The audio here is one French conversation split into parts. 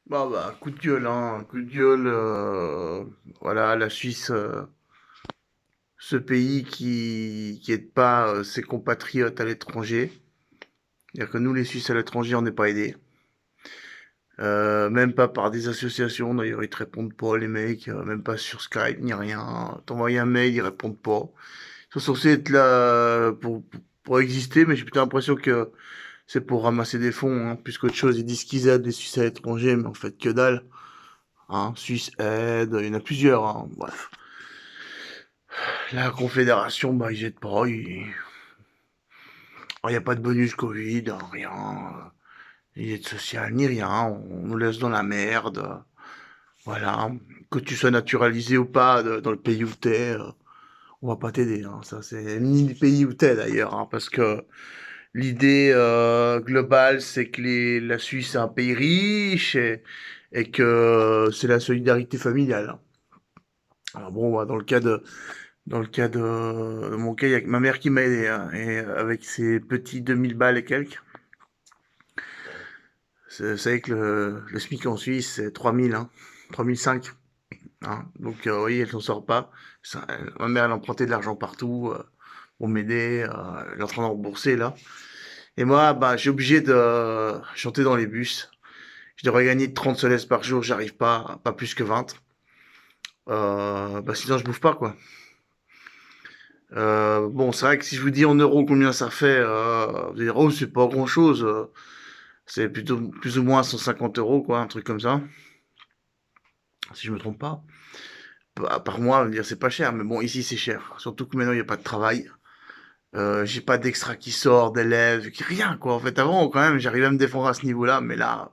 Coup de gueule, hein, coup de gueule. Voilà, la Suisse, ce pays qui aide pas ses compatriotes à l'étranger. C'est-à-dire que nous, les Suisses à l'étranger, on n'est pas aidés. Même pas par des associations, d'ailleurs, ils te répondent pas, les mecs, même pas sur Skype, ni rien. T'envoies un mail, ils répondent pas. Ils sont censés être là pour exister, mais j'ai plutôt l'impression que c'est pour ramasser des fonds, hein, plus qu'autre chose. Ils disent qu'ils aident les Suisses à l'étranger, mais en fait, que dalle. Hein, Suisse aide, il y en a plusieurs, hein, bref. La Confédération, ils aident pas, il y a pas de bonus Covid, hein, rien, ni aide sociale, ni rien, on nous laisse dans la merde, voilà. Que tu sois naturalisé ou pas dans le pays où t'es, on va pas t'aider, hein, ça c'est ni le pays où t'es d'ailleurs, hein, parce que l'idée globale c'est que la Suisse est un pays riche et que c'est la solidarité familiale, hein. Alors bon, dans mon cas, il y a que ma mère qui m'a aidé, hein, et avec ses petits 2000 balles et quelques. Vous savez que le SMIC en Suisse, c'est 3000, hein, 3005. Hein. Donc, oui, elle s'en sort pas. Ma mère, elle empruntait de l'argent partout pour m'aider. Elle est en train de rembourser, là. Et moi, j'ai obligé de chanter dans les bus. Je devrais gagner 30 soles par jour, j'arrive pas plus que 20. Sinon, je bouffe pas, quoi. Bon, c'est vrai que si je vous dis en euros combien ça fait, vous allez dire, oh, c'est pas grand-chose. C'est plutôt plus ou moins 150 euros, quoi, un truc comme ça, si je me trompe pas. Par mois, on va dire c'est pas cher, mais bon, ici c'est cher. Surtout que maintenant il n'y a pas de travail. J'ai pas d'extra qui sort, d'élèves, rien, quoi. En fait, avant, quand même, j'arrivais à me défendre à ce niveau-là, mais là.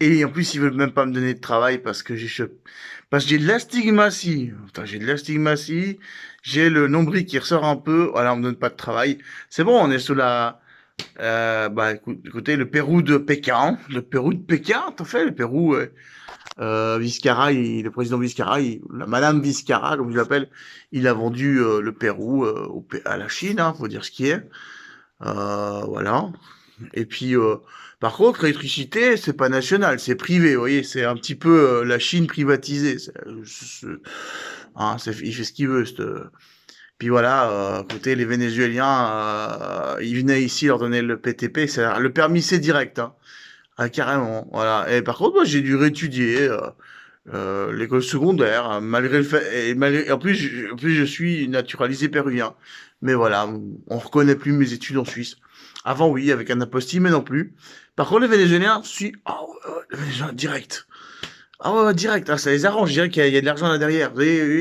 Et en plus, ils veulent même pas me donner de travail parce que j'ai de l'astigmatie. Putain, j'ai de l'astigmatie. J'ai le nombril qui ressort un peu. Voilà, on me donne pas de travail. C'est bon, on est sous la. Écoutez, le Pérou de Pékin. Le Pérou de Pékin, t'as fait le Pérou. Vizcarra, le président Vizcarra, la Madame Vizcarra, comme je l'appelle, il a vendu le Pérou à la Chine, hein, faut dire ce qui est. Voilà. Et puis, par contre, l'électricité, c'est pas national, c'est privé. Vous voyez, c'est un petit peu la Chine privatisée. Il fait ce qu'il veut. Puis voilà, écoutez, les Vénézuéliens, ils venaient ici leur donner le PTP, c'est le permis c'est direct, hein. Ah, carrément, voilà. Et par contre, moi, j'ai dû réétudier l'école secondaire, hein, malgré le fait, en plus, je suis naturalisé péruvien. Mais voilà, on reconnaît plus mes études en Suisse. Avant, oui, avec un apostille, mais non plus. Par contre, les Vénézuéliens, les Vénézuéliens, direct. Ah ouais, direct, ça les arrange, je dirais qu'il y a de l'argent là derrière. Vous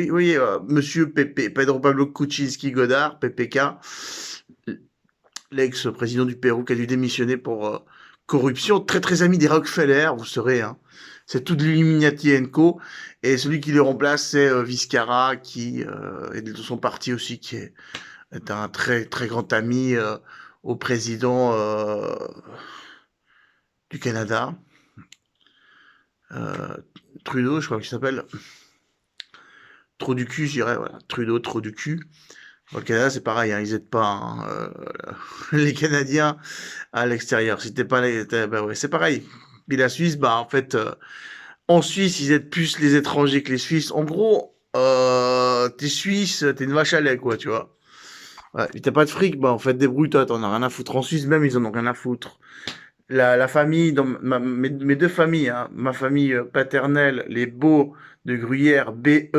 voyez, monsieur Pedro Pablo Kuczynski Godard, PPK, l'ex-président du Pérou qui a dû démissionner pour corruption, très très ami des Rockefeller, vous saurez, hein. C'est tout de l'Illuminati Co. Et celui qui le remplace, c'est Vizcarra, qui est de son parti aussi, est un très très grand ami au président du Canada, euh, Trudeau, je crois qu'il s'appelle. Trop du cul, je dirais, voilà. Trudeau, trop du cul. Au Canada, c'est pareil, hein, ils aident pas, hein, les Canadiens à l'extérieur. Si t'es pas ouais, c'est pareil. Puis la Suisse, en fait, en Suisse, ils aident plus les étrangers que les Suisses. En gros, t'es Suisse, t'es une vache à lait, quoi, tu vois. Ouais, et t'as pas de fric, en fait, débrouille-toi, t'en as rien à foutre. En Suisse, même, ils en ont rien à foutre. La famille, mes deux familles, hein, ma famille paternelle, les Beaux de Gruyère, Beaud,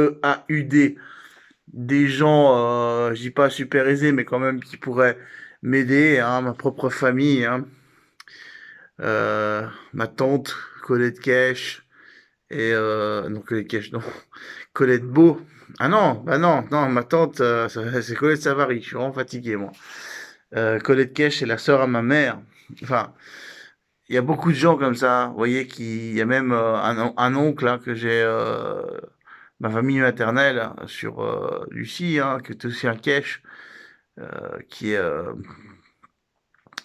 des gens, je dis pas super aisés, mais quand même qui pourraient m'aider, hein, ma propre famille, hein. Ma tante, Colette Cash, et non, Colette Cash, non, Colette Beau. Ah non, non, ma tante, c'est Colette Savary, je suis vraiment fatigué, moi. Colette Cash, c'est la sœur à ma mère. Enfin, il y a beaucoup de gens comme ça, vous voyez, il y a même un oncle là, que j'ai, ma famille maternelle, hein, sur Lucie, hein, qui est aussi un Cash, qui est,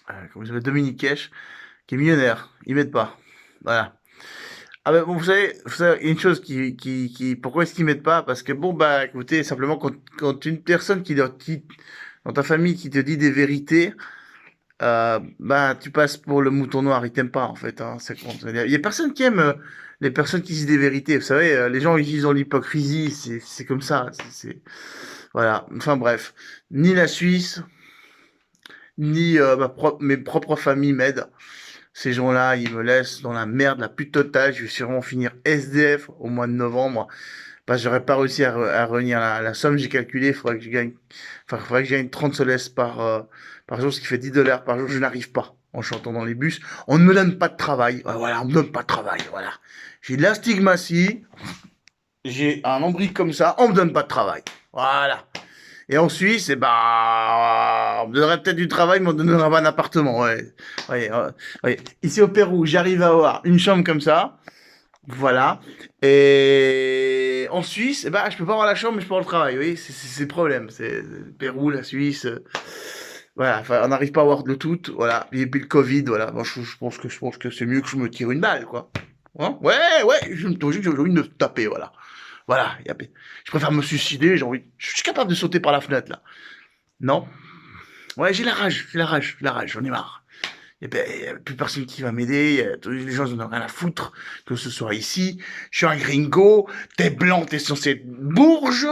comment il s'appelle, Dominique Cash, qui est millionnaire. Il m'aide pas. Voilà. Ah ben bon, vous savez, il y a une chose pourquoi est-ce qu'ils m'aident pas? Parce que bon, écoutez, simplement, quand une personne qui, dans ta famille qui te dit des vérités, bah, tu passes pour le mouton noir, ils t'aiment pas, en fait, hein, il y a personne qui aime les personnes qui disent des vérités. Vous savez, les gens, ils disent dans l'hypocrisie, c'est comme ça. Voilà. Enfin, bref. Ni la Suisse, ni mes propres familles m'aident. Ces gens-là, ils me laissent dans la merde la plus totale. Je vais sûrement finir SDF au mois de novembre. Parce que j'aurais pas réussi à réunir la somme. J'ai calculé, il faudrait que je gagne, enfin, il faudrait que je gagne 30 soles par jour, ce qui fait 10 dollars par jour. Je n'arrive pas en chantant dans les bus. On ne me donne pas de travail. Ouais, voilà, on me donne pas de travail. Voilà. J'ai de l'astigmatie. J'ai un nombril comme ça. On me donne pas de travail. Voilà. Et en Suisse, eh ben, on me donnerait peut-être du travail, mais on me donnerait pas un appartement. Ouais. Ouais, ouais. Ici au Pérou, j'arrive à avoir une chambre comme ça. Voilà. Et en Suisse, eh ben, je peux pas avoir la chambre, mais je peux avoir le travail. Oui, c'est le problème. C'est le Pérou, la Suisse. Voilà. Enfin, on n'arrive pas à avoir de tout. Voilà. Et puis le Covid, voilà. Bon, je pense que c'est mieux que je me tire une balle, quoi. Hein, ouais, ouais. J'ai envie de me taper, voilà. Voilà. Je préfère me suicider. Je suis capable de sauter par la fenêtre, là. Non. Ouais, j'ai la rage, j'en ai marre. Y a plus personne qui va m'aider, les gens n'en ont rien à foutre, que ce soit ici. Je suis un gringo, t'es blanc, t'es censé être bourge.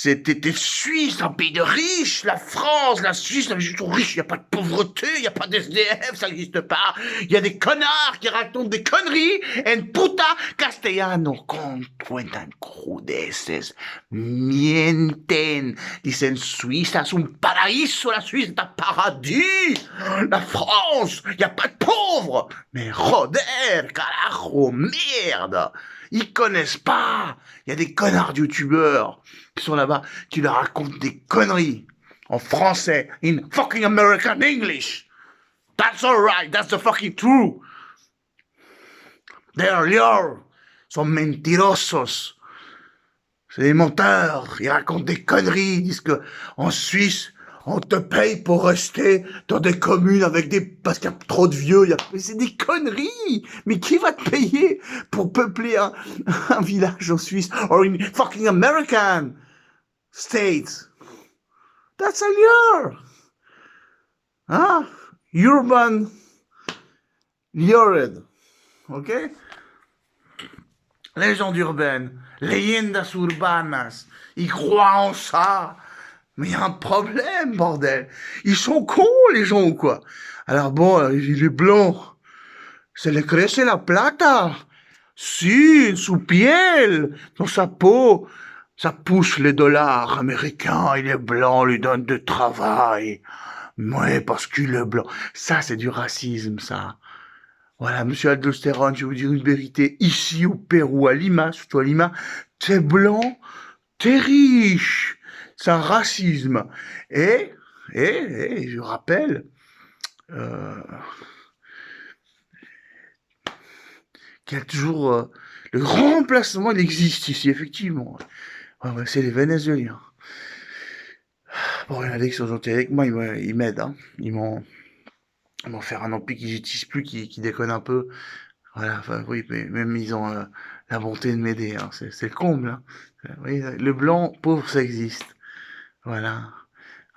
T'es Suisse, un pays de riches, la France, la Suisse, ils sont riches, il n'y a pas de pauvreté, il n'y a pas d'SDF, ça n'existe pas. Il y a des connards qui racontent des conneries, en puta castellano cuentan crudeces, mienten, dicen Suiza es un paraíso, la Suisse est un paradis, la France, il n'y a pas de pauvres. Mais joder, carajo, merde, ils connaissent pas. Il y a des connards de youtubeurs qui sont là-bas, qui leur racontent des conneries en français, in fucking American English. That's alright, that's the fucking true. They're liars, sont mentirosos. C'est des menteurs, ils racontent des conneries, ils disent que en Suisse, on te paye pour rester dans des communes avec parce qu'il y a trop de vieux. C'est des conneries. Mais qui va te payer pour peupler un village en Suisse or in fucking American States? That's a liar. Hein? Urban lured. Ok? Légende urbaine. Leyendas urbanas. Ils croient en ça. Mais il y a un problème, bordel. Ils sont cons, les gens, ou quoi? Alors bon, il est blanc. Se le crece la plata. Si, su piel, dans sa peau. Ça pousse les dollars américains. Il est blanc, on lui donne du travail. Ouais, parce qu'il est blanc. Ça, c'est du racisme, ça. Voilà, monsieur Aldosteron, je vais vous dire une vérité. Ici, au Pérou, à Lima, surtout à Lima, t'es blanc, t'es riche. C'est un racisme. Et je rappelle, euh, qu'il y a toujours le grand remplacement, il existe ici, effectivement. Ouais, c'est les Vénézuéliens. Bon, il y en a qui sont gentils avec moi, ils m'aident. Hein. Ils m'ont fait un ampli qu'ils n'utilisent plus, qui déconne un peu. Voilà, enfin, oui, mais même ils ont la bonté de m'aider. Hein. C'est le comble. Hein. Oui, le blanc pauvre, ça existe. Voilà.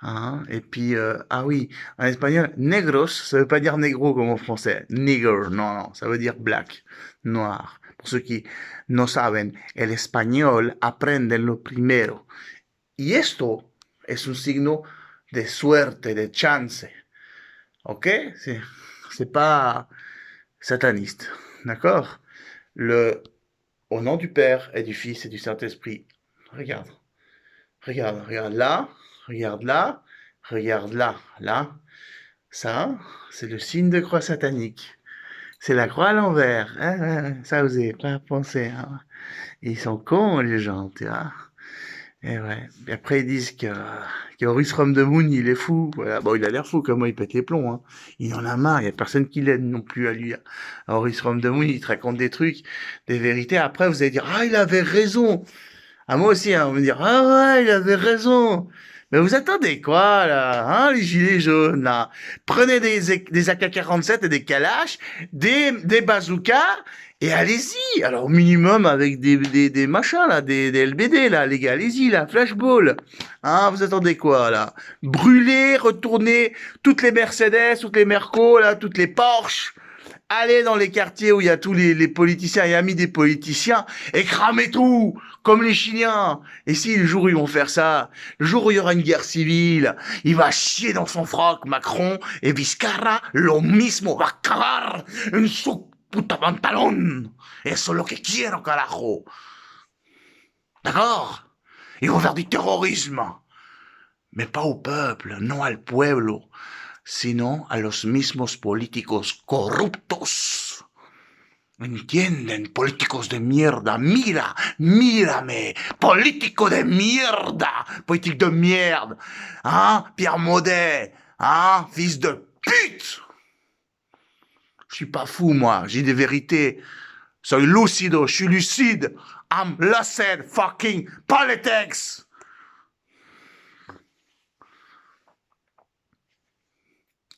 Hein, et puis, ah oui, en espagnol, negros, ça veut pas dire négro comme en français. Nigger, non, non, ça veut dire black, noir. Pour ceux qui no saben, el español aprenden lo primero. Y esto es un signo de suerte, de chance. Ok? C'est pas sataniste. D'accord? Au nom du Père et du Fils et du Saint-Esprit. Regarde. Regarde là. Regarde là, regarde là, là. Ça, c'est le signe de croix satanique. C'est la croix à l'envers. Ça, vous avez pas pensé. Hein. Ils sont cons, les gens, tu vois. Et ouais. Et après, ils disent que Horus Rom de Moon, il est fou. Voilà. Bon, il a l'air fou, comment il pète les plombs. Hein. Il en a marre, il y a personne qui l'aide non plus à lui. Horus Rom de Moon, il te raconte des trucs, des vérités. Après, vous allez dire, ah, il avait raison. Ah, moi aussi, hein, on va me dire, ah ouais, il avait raison. Mais vous attendez quoi, là, hein, les gilets jaunes, là? Prenez des AK-47 et des Kalash, des bazookas, et allez-y. Alors, au minimum, avec des machins, là, des LBD, là, les gars, allez-y, là, flashball. Hein, vous attendez quoi, là? Brûler, retourner toutes les Mercedes, toutes les Mercos, là, toutes les Porsche. Allez dans les quartiers où il y a tous les politiciens et amis des politiciens et cramez tout, comme les Chiliens. Et si le jour où ils vont faire ça, le jour où il y aura une guerre civile, il va chier dans son froc, Macron, et Vizcarra, lo mismo, va cagar en su puta pantalón. Eso es lo que quiero, carajo. D'accord? Ils vont faire du terrorisme. Mais pas au peuple, no al pueblo, sino a los mismos políticos corruptos. ¿Entienden? Políticos de mierda. Mira, mírame. Político de mierda. Politique de merde. Hein? Pierre Maudet. Hein? Fils de pute. Je suis pas fou, moi. J'ai des vérités. Soy lucido. Je suis lucide. I'm lucid fucking politics.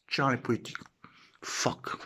Ciao les politiques. Fuck.